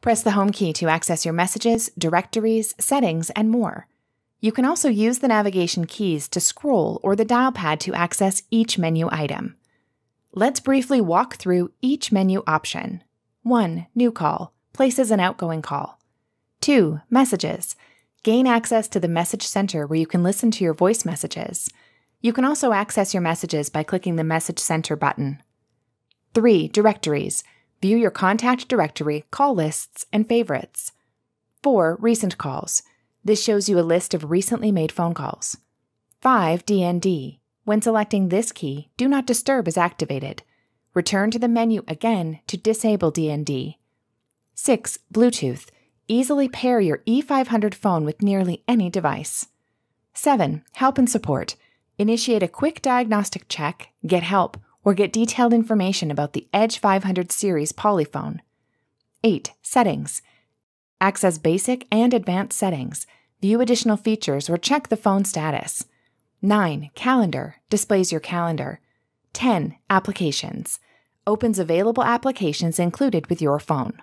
Press the home key to access your messages, directories, settings, and more. You can also use the navigation keys to scroll or the dial pad to access each menu item. Let's briefly walk through each menu option. 1. New call. Places an outgoing call. 2. Messages. Gain access to the message center where you can listen to your voice messages. You can also access your messages by clicking the Message Center button. 3. Directories. View your contact directory, call lists, and favorites. 4. Recent calls. This shows you a list of recently made phone calls. 5. DND. When selecting this key, Do Not Disturb is activated. Return to the menu again to disable DND. 6. Bluetooth. Easily pair your E500 phone with nearly any device. 7. Help and support. Initiate a quick diagnostic check, get help, or get detailed information about the Edge 500 series Polyphone. 8. Settings. Access basic and advanced settings, view additional features, or check the phone status. 9. Calendar. Displays your calendar. 10. Applications. Opens available applications included with your phone.